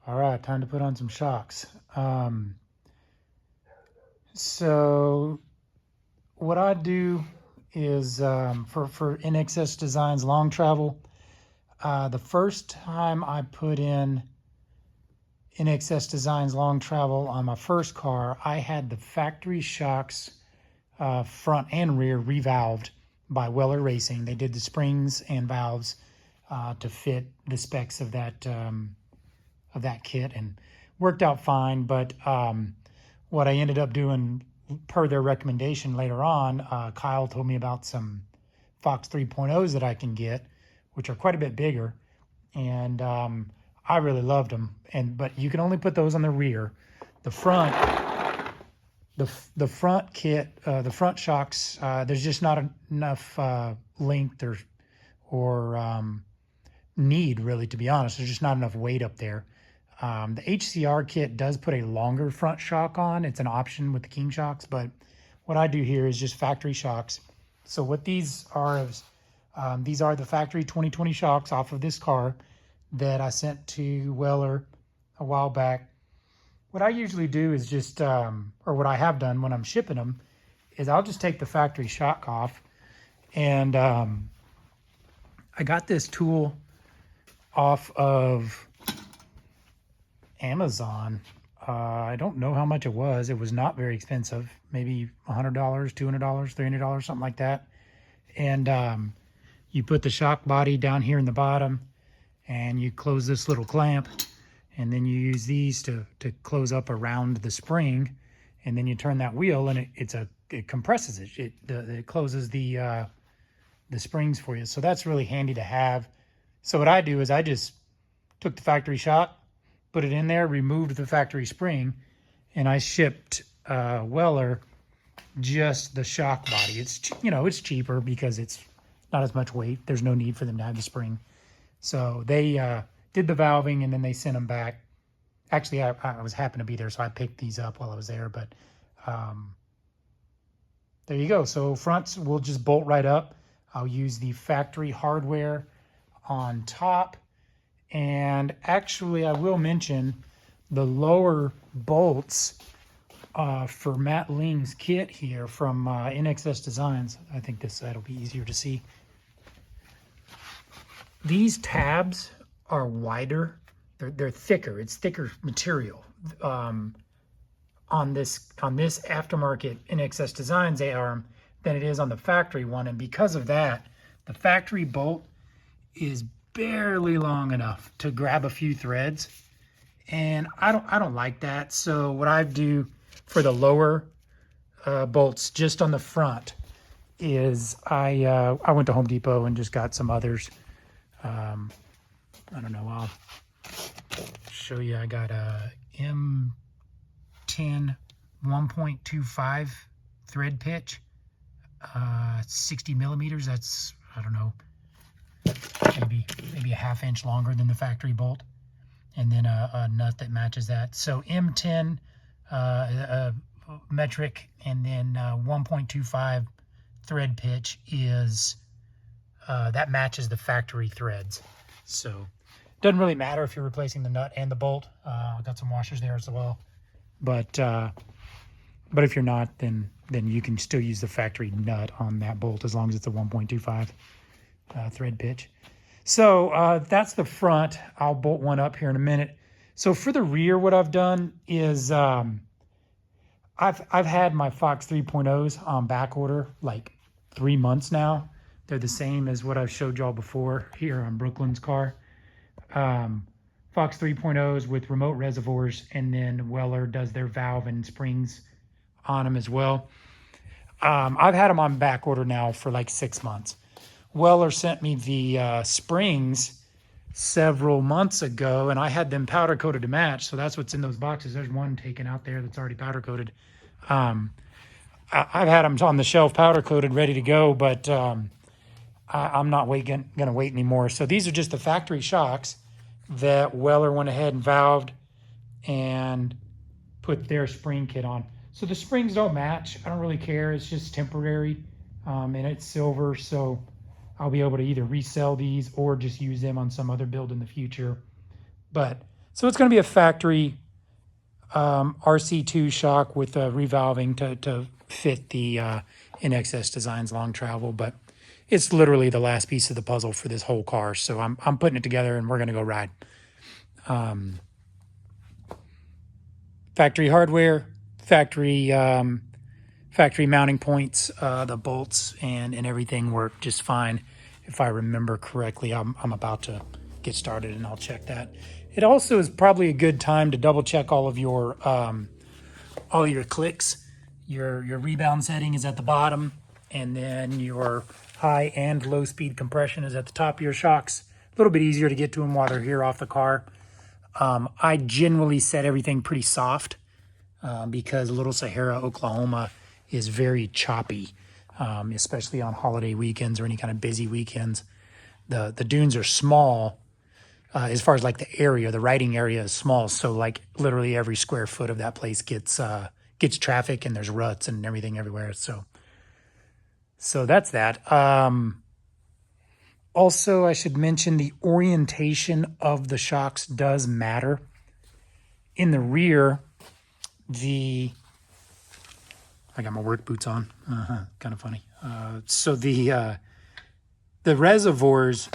All right, time to put on some shocks. So what I do is for NXS Designs long travel, the first time I put in NXS Designs long travel on my first car, I had the factory shocks front and rear revalved by Weller Racing. They did the springs and valves to fit the specs of that kit, and worked out fine. But what I ended up doing, per their recommendation later on, Kyle told me about some Fox 3.0s that I can get, which are quite a bit bigger, and I really loved them. But you can only put those on the rear. The front, the front kit, the front shocks, there's just not enough length or need, really, to be honest. There's just not enough weight up there. The HCR kit does put a longer front shock on. It's an option with the King shocks, but what I do here is just factory shocks. So what these are is these are the factory 2020 shocks off of this car that I sent to Weller a while back. What I usually do is just, or what I have done when I'm shipping them, is I'll just take the factory shock off. And I got this tool off of Amazon. I don't know how much it was. It was not very expensive, maybe $100, $200, $300, something like that. And you put the shock body down here in the bottom, and you close this little clamp, and then you use these to close up around the spring, and then you turn that wheel, and it compresses it. It closes the springs for you. So that's really handy to have. So what I do is I just took the factory shock, put it in there, removed the factory spring, and I shipped Weller just the shock body. It's it's cheaper because it's not as much weight. There's no need for them to have the spring. So they did the valving, and then they sent them back. Actually, I was happened to be there, so I picked these up while I was there. But there you go. So fronts will just bolt right up. I'll use the factory hardware on top. And actually, I will mention the lower bolts for Matt Ling's kit here from NXS Designs. I think this side will be easier to see. These tabs are wider. They're thicker. It's thicker material. On this aftermarket NXS Designs arm than it is on the factory one, and because of that, the factory bolt is barely long enough to grab a few threads, and I don't like that. So what I do for the lower bolts just on the front is I went to Home Depot and just got some others. I don't know, I'll show you. I got a M10 1.25 thread pitch, 60 millimeters. That's, I don't know, maybe a ½ inch longer than the factory bolt, and then a nut that matches that. So M10 metric, and then 1.25 thread pitch is that matches the factory threads. So doesn't really matter if you're replacing the nut and the bolt. I got some washers there as well, but if you're not, then you can still use the factory nut on that bolt as long as it's a 1.25 thread pitch. So that's the front. I'll bolt one up here in a minute. So for the rear, what I've done is I've had my Fox 3.0s on back order like 3 months now. They're the same as what I've showed y'all before here on Brooklyn's car. Fox 3.0s with remote reservoirs, and then Weller does their valve and springs on them as well. I've had them on back order now for like 6 months. Weller sent me the springs several months ago, and I had them powder coated to match. So that's what's in those boxes. There's one taken out there that's already powder coated. I've had them on the shelf powder coated, ready to go, but I'm not going to wait anymore. So these are just the factory shocks that Weller went ahead and valved and put their spring kit on. So the springs don't match. I don't really care. It's just temporary, and it's silver, so I'll be able to either resell these or just use them on some other build in the future. But So it's going to be a factory RC2 shock with revalving to fit the NXS Designs long travel, but it's literally the last piece of the puzzle for this whole car. So I'm putting it together and we're going to go ride. Factory hardware, factory mounting points, the bolts and everything work just fine. If I remember correctly, I'm about to get started and I'll check that. It also is probably a good time to double check all your clicks. Your rebound setting is at the bottom, and then your high and low speed compression is at the top of your shocks. A little bit easier to get to them while they're here off the car. I generally set everything pretty soft because Little Sahara, Oklahoma is very choppy, especially on holiday weekends or any kind of busy weekends. The dunes are small. As far as like the area, the riding area is small. So like literally every square foot of that place gets traffic, and there's ruts and everything everywhere. So that's that. Also, I should mention the orientation of the shocks does matter. In the rear, I got my work boots on. Kind of funny. So the reservoirs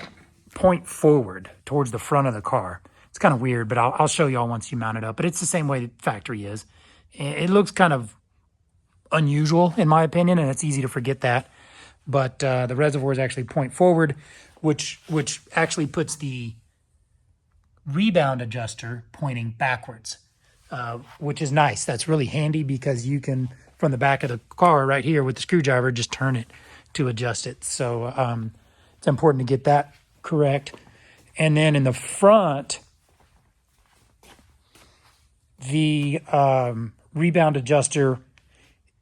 point forward towards the front of the car. It's kind of weird, but I'll show y'all once you mount it up. But it's the same way the factory is. It looks kind of unusual in my opinion, and it's easy to forget that. But the reservoirs actually point forward, which actually puts the rebound adjuster pointing backwards, which is nice. That's really handy because you can, from the back of the car right here with the screwdriver, just turn it to adjust it. So it's important to get that correct. And then in the front, the rebound adjuster,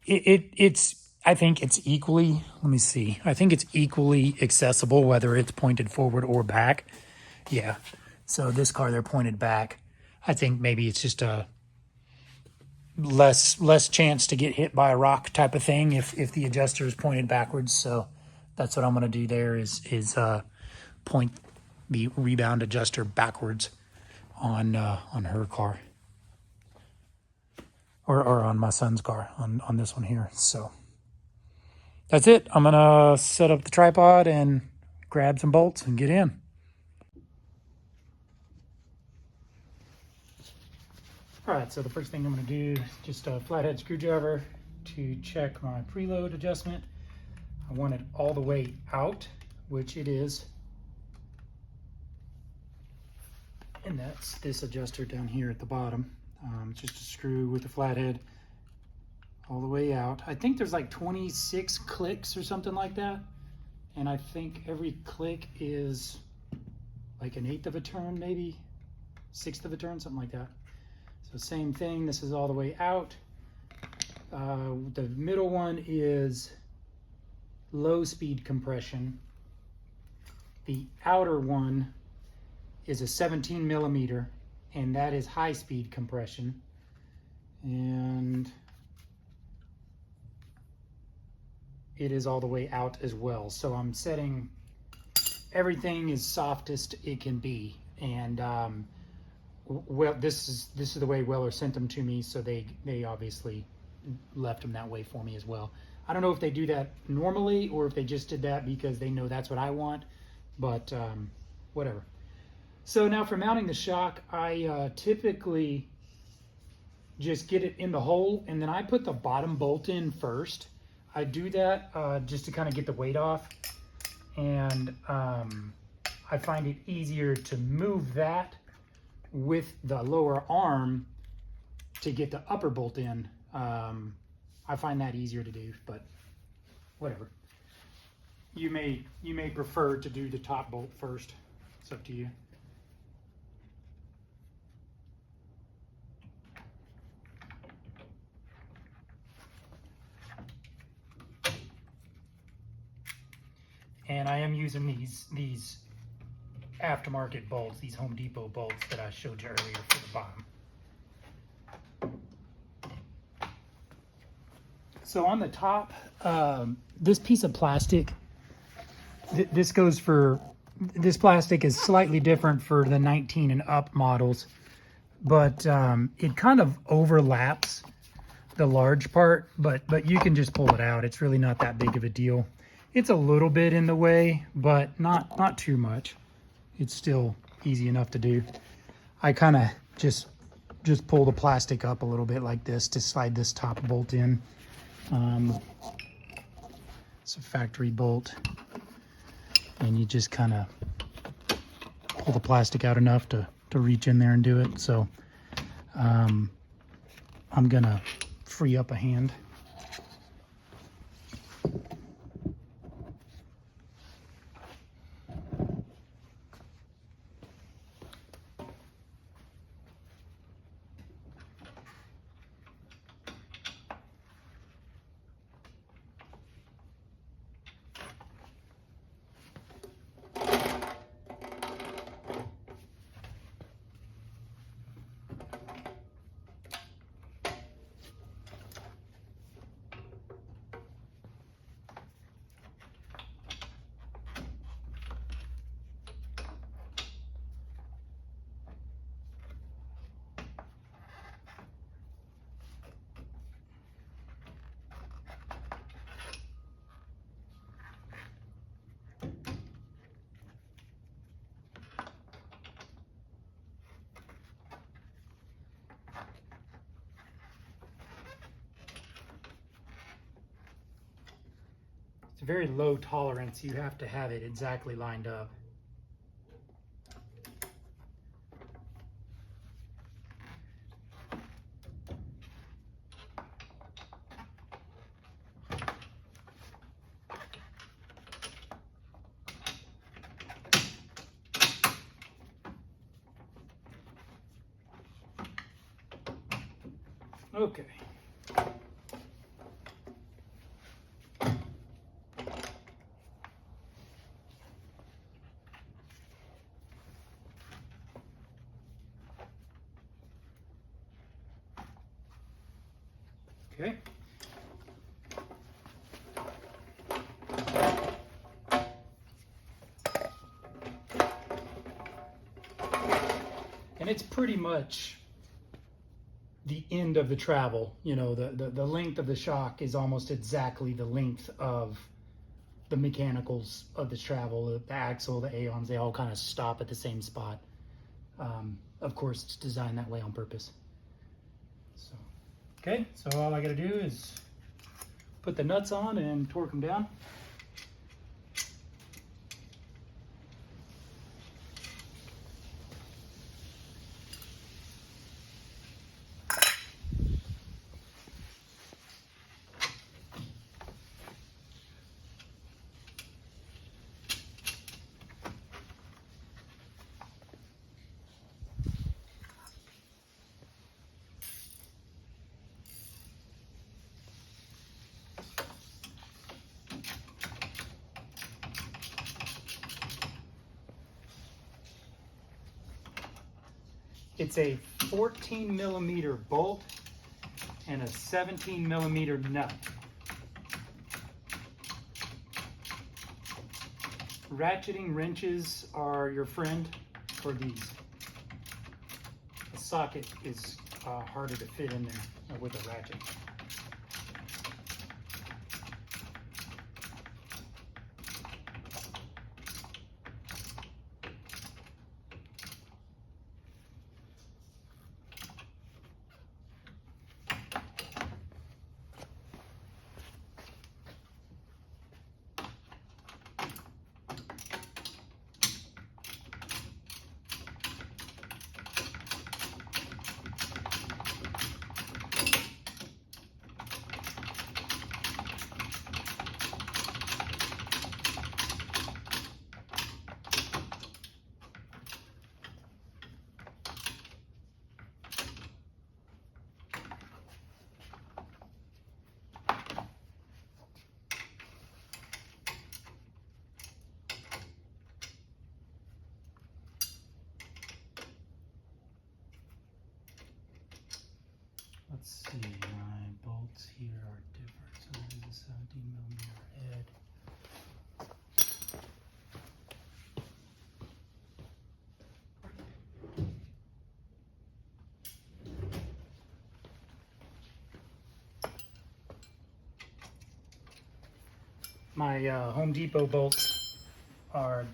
I think it's equally, let me see. I think it's equally accessible whether it's pointed forward or back. Yeah. So this car, they're pointed back. I think maybe it's just a less chance to get hit by a rock type of thing if the adjuster is pointed backwards. So that's what I'm going to do there is point the rebound adjuster backwards on her car. Or on my son's car, on this one here. So that's it. I'm gonna set up the tripod and grab some bolts and get in. All right, so the first thing I'm gonna do is just a flathead screwdriver to check my preload adjustment. I want it all the way out, which it is. And that's this adjuster down here at the bottom. It's just a screw with a flathead all the way out. I think there's like 26 clicks or something like that. And I think every click is like 1/8 of a turn, maybe 1/6 of a turn, something like that. So same thing, this is all the way out. The middle one is low speed compression. The outer one is a 17 millimeter, and that is high speed compression. And it is all the way out as well. So I'm setting everything as softest it can be. And well, this is the way Weller sent them to me, so they obviously left them that way for me as well. I don't know if they do that normally or if they just did that because they know that's what I want, but whatever. So now for mounting the shock, I typically just get it in the hole, and then I put the bottom bolt in first. I do that just to kind of get the weight off, and I find it easier to move that with the lower arm to get the upper bolt in. I find that easier to do, but whatever. You may prefer to do the top bolt first. It's up to you. And I am using these aftermarket bolts, these Home Depot bolts that I showed you earlier for the bottom. So on the top, this piece of plastic, this plastic is slightly different for the 19 and up models. but it kind of overlaps the large part, but you can just pull it out. It's really not that big of a deal. It's a little bit in the way, but not too much. It's still easy enough to do. I kind of just pull the plastic up a little bit like this to slide this top bolt in. It's a factory bolt, and you just kind of pull the plastic out enough to reach in there and do it. So I'm gonna free up a hand. It's a very low tolerance. You have to have it exactly lined up. Okay. Okay. And it's pretty much the end of the travel. You know, the length of the shock is almost exactly the length of the mechanicals of the travel. The axle, the aeons, they all kind of stop at the same spot. Of course, it's designed that way on purpose. So, okay, so all I gotta do is put the nuts on and torque them down. It's a 14 millimeter bolt and a 17 millimeter nut. Ratcheting wrenches are your friend for these. The socket is harder to fit in there with a ratchet. Let's see, my bolts here are different. So this is a 17 millimeter head. My Home Depot bolts are,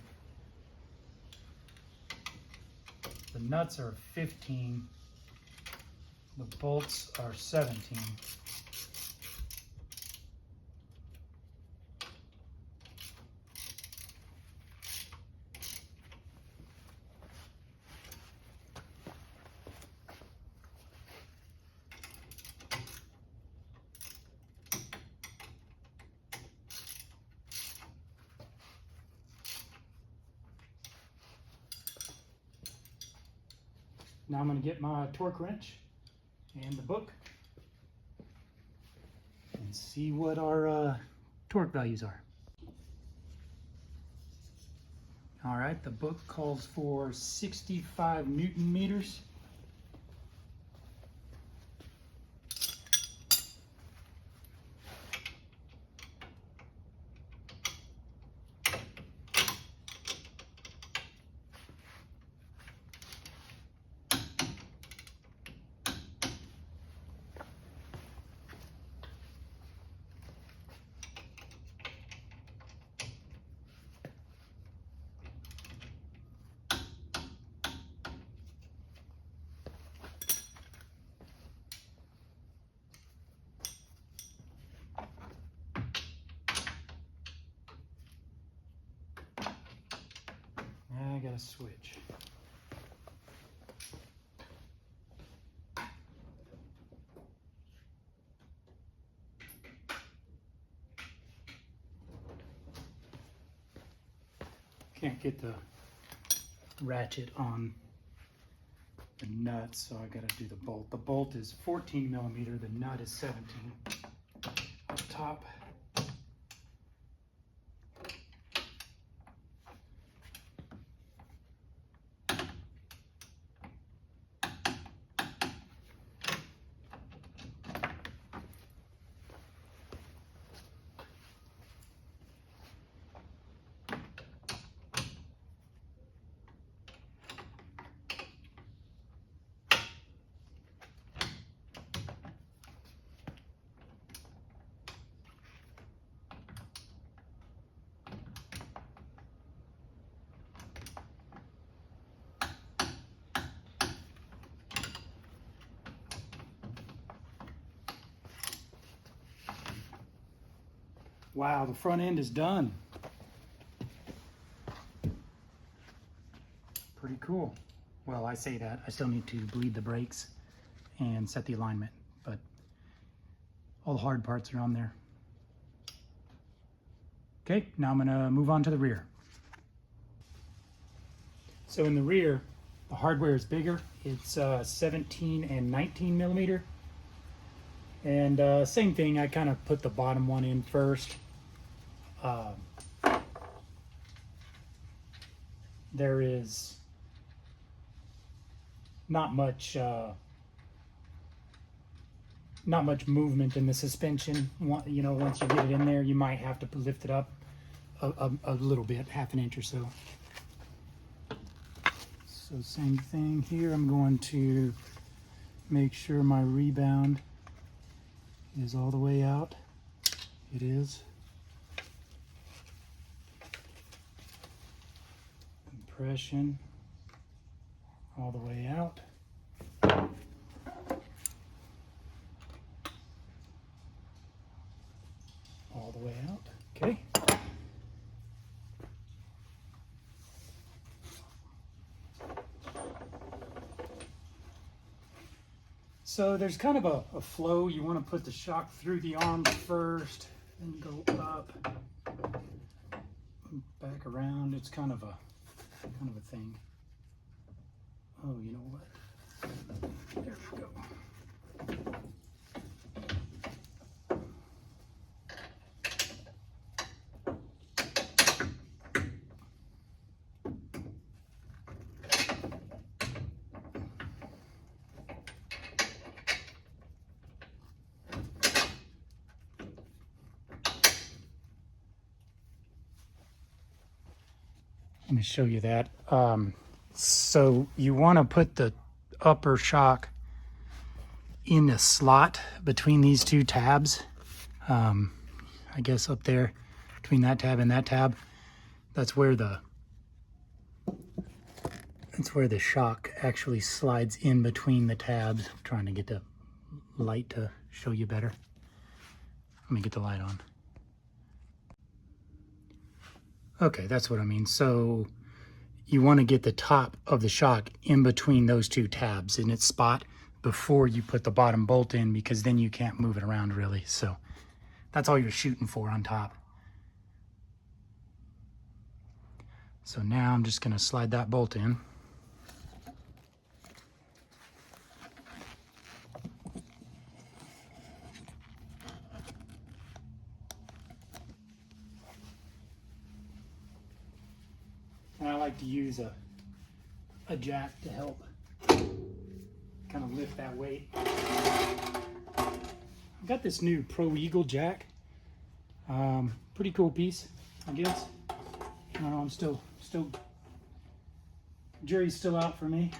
the nuts are 15, the bolts are 17. Now I'm going to get my torque wrench and the book and see what our torque values are. All right, the book calls for 65 Newton meters. I gotta switch. Can't get the ratchet on the nut, so I gotta do the bolt. The bolt is 14 millimeter, the nut is 17 up top. Wow, the front end is done. Pretty cool. Well, I say that. I still need to bleed the brakes and set the alignment, but all the hard parts are on there. Okay, now I'm gonna move on to the rear. So in the rear, the hardware is bigger. It's 17 and 19 millimeter. And same thing, I kind of put the bottom one in first. There is not much movement in the suspension. You know, once you get it in there, you might have to lift it up a little bit, half an inch or so. So same thing here. I'm going to make sure my rebound is all the way out. It is. Compression all the way out. All the way out. Okay. So there's kind of a flow. You want to put the shock through the arms first, then go up, back around. It's kind of a thing. Oh, you know what? There we go. Let me show you that. So you want to put the upper shock in the slot between these two tabs. I guess up there, between that tab and that tab, that's where the shock actually slides in between the tabs. I'm trying to get the light to show you better. Let me get the light on. Okay, that's what I mean. So you want to get the top of the shock in between those two tabs in its spot before you put the bottom bolt in, because then you can't move it around really. So that's all you're shooting for on top. So now I'm just going to slide that bolt in. And I like to use a jack to help kind of lift that weight. I've got this new Pro Eagle jack. Pretty cool piece, I guess. I'm still, jury's still out for me.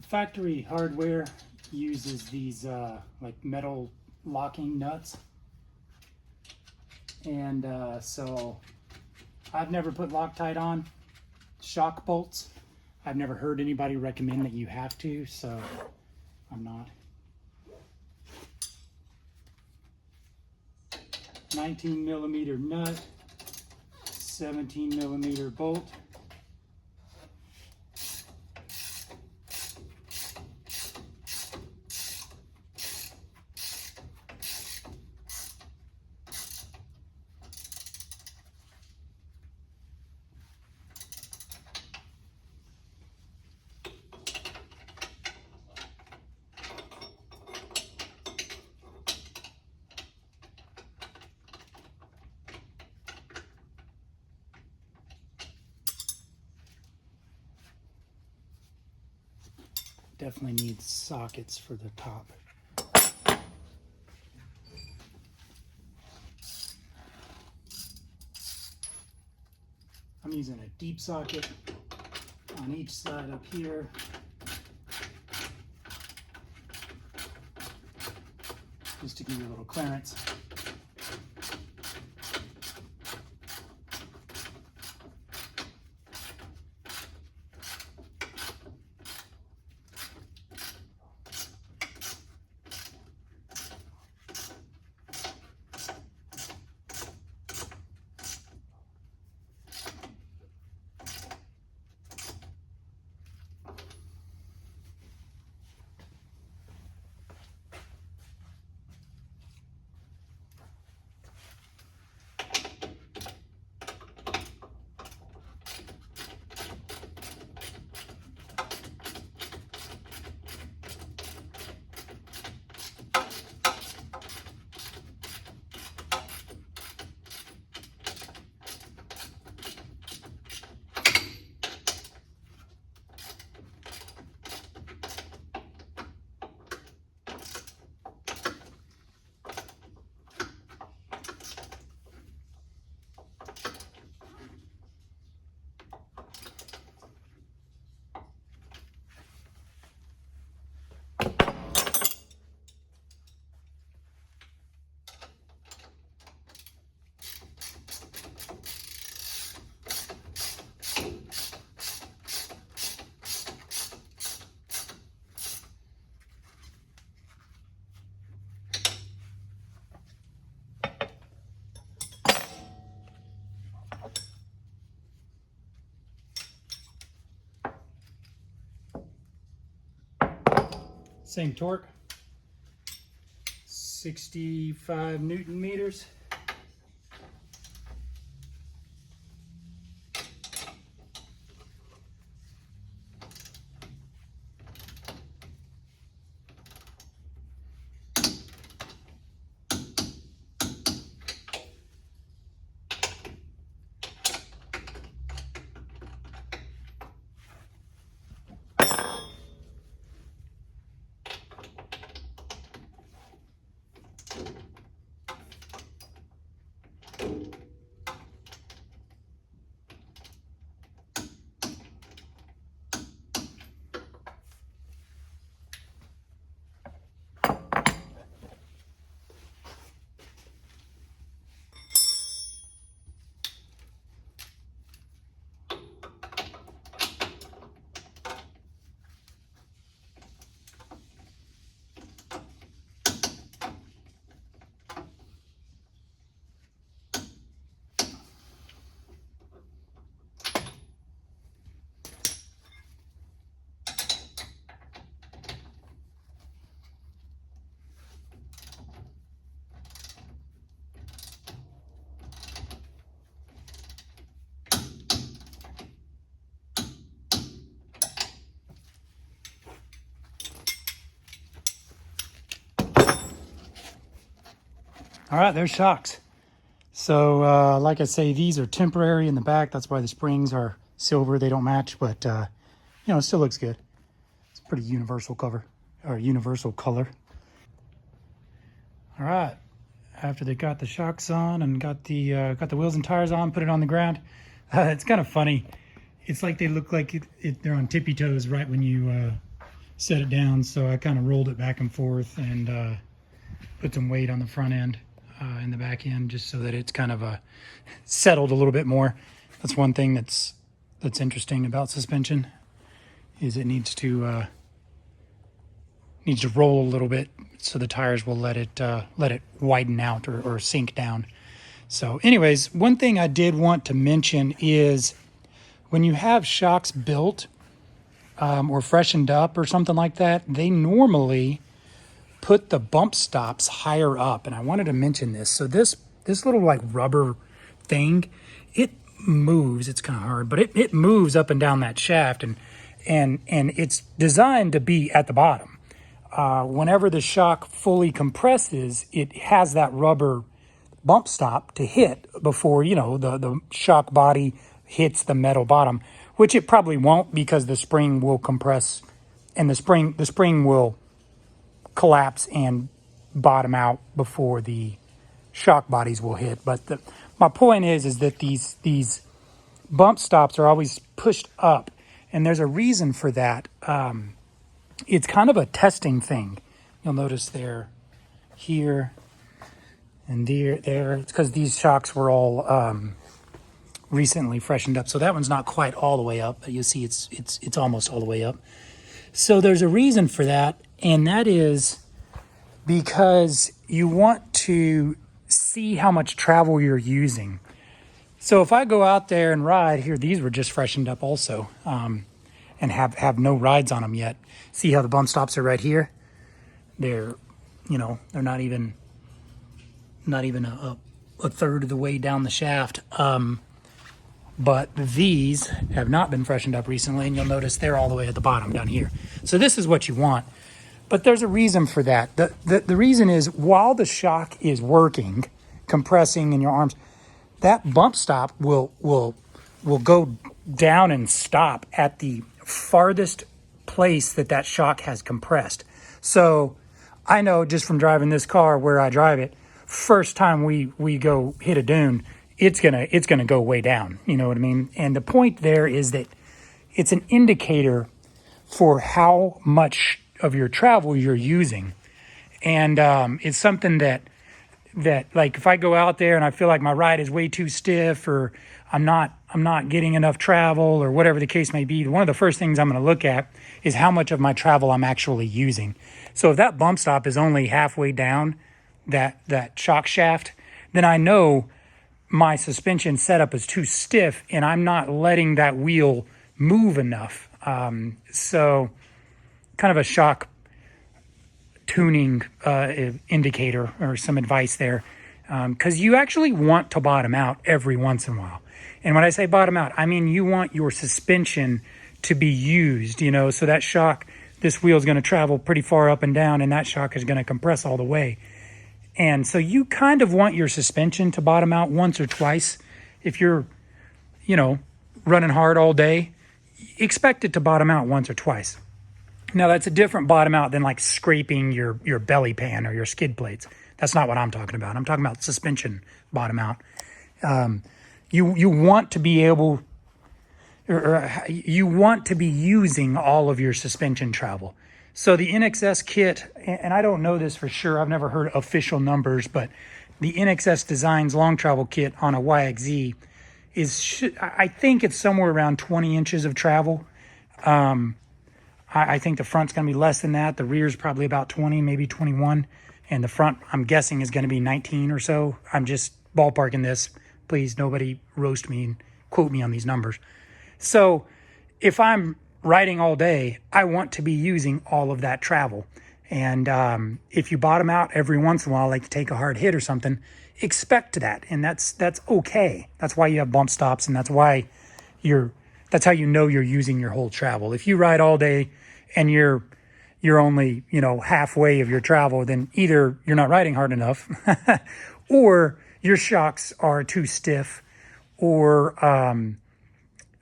Factory hardware uses these like metal locking nuts, and so I've never put Loctite on shock bolts. I've never heard anybody recommend that you have to, so I'm not. 19mm nut, 17mm bolt. Definitely needs sockets for the top. I'm using a deep socket on each side up here. Just to give you a little clearance. Same torque, 65 Newton meters. All right, there's shocks. So like I say, these are temporary in the back. That's why the springs are silver. They don't match, but you know, it still looks good. It's a pretty universal cover, or universal color. All right, after they got the shocks on and got the wheels and tires on, put it on the ground. It's kind of funny. It's like they look like they're on tippy toes right when you set it down. So I kind of rolled it back and forth and put some weight on the front end and the back end, just so that it's kind of settled a little bit more. That's one thing that's interesting about suspension, is it needs to roll a little bit so the tires will let it widen out or sink down. So anyways, one thing I did want to mention is when you have shocks built or freshened up or something like that, they normally put the bump stops higher up. And I wanted to mention this. So this little like rubber thing, it moves. It's kind of hard, but it moves up and down that shaft, and it's designed to be at the bottom. Whenever the shock fully compresses, it has that rubber bump stop to hit before, you know, the shock body hits the metal bottom, which it probably won't, because the spring will compress and the spring will collapse and bottom out before the shock bodies will hit. But my point is that these bump stops are always pushed up, and there's a reason for that. It's kind of a testing thing. You'll notice there, here, and there. It's because these shocks were all recently freshened up, so that one's not quite all the way up, but you see it's almost all the way up. So there's a reason for that, and that is because you want to see how much travel you're using. So if I go out there and ride here, these were just freshened up also, and have no rides on them yet. See how the bump stops are right here? They're, you know, they're not even a third of the way down the shaft. But these have not been freshened up recently, and you'll notice they're all the way at the bottom down here. So this is what you want. But there's a reason for that. The reason is, while the shock is working, compressing in your arms, that bump stop will go down and stop at the farthest place that shock has compressed. So I know just from driving this car where I drive it, first time we go hit a dune, it's gonna go way down. You know what I mean? And the point there is that it's an indicator for how much of your travel you're using. And it's something that like, if I go out there and I feel like my ride is way too stiff, or I'm not getting enough travel, or whatever the case may be, one of the first things I'm going to look at is how much of my travel I'm actually using. So if that bump stop is only halfway down that shock shaft, then I know my suspension setup is too stiff and I'm not letting that wheel move enough. So kind of a shock tuning indicator or some advice there, because you actually want to bottom out every once in a while. And when I say bottom out, I mean you want your suspension to be used, you know, so that shock, this wheel is going to travel pretty far up and down, and that shock is going to compress all the way. And so you kind of want your suspension to bottom out once or twice. If you're, you know, running hard all day, expect it to bottom out once or twice. Now, that's a different bottom out than like scraping your belly pan or your skid plates. That's not what I'm talking about. I'm talking about suspension bottom out. You want to be able, or you want to be using all of your suspension travel. So the NXS kit, and I don't know this for sure, I've never heard official numbers, but the NXS Designs long travel kit on a YXZ I think it's somewhere around 20 inches of travel. I think the front's going to be less than that. The rear's probably about 20, maybe 21. And the front, I'm guessing, is going to be 19 or so. I'm just ballparking this. Please, nobody roast me and quote me on these numbers. So if I'm riding all day, I want to be using all of that travel. And if you bottom out every once in a while, like to take a hard hit or something, expect that. And that's okay. That's why you have bump stops, and that's why that's how you know you're using your whole travel. If you ride all day and you're only, you know, halfway of your travel, then either you're not riding hard enough or your shocks are too stiff, or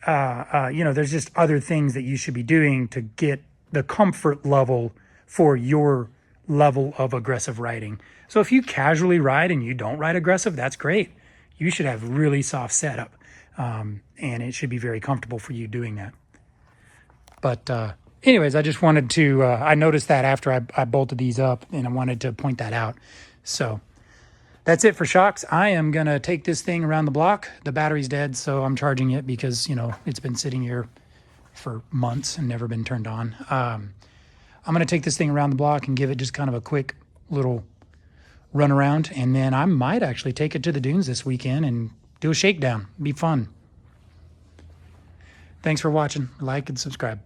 you know, there's just other things that you should be doing to get the comfort level for your level of aggressive riding. So if you casually ride and you don't ride aggressive, that's great. You should have really soft setup, and it should be very comfortable for you doing that. But anyways, I just wanted to, I noticed that after I bolted these up, and I wanted to point that out. So that's it for shocks. I am going to take this thing around the block. The battery's dead, so I'm charging it because, you know, it's been sitting here for months and never been turned on. I'm going to take this thing around the block and give it just kind of a quick little run around, and then I might actually take it to the dunes this weekend and do a shakedown. Be fun. Thanks for watching. Like and subscribe.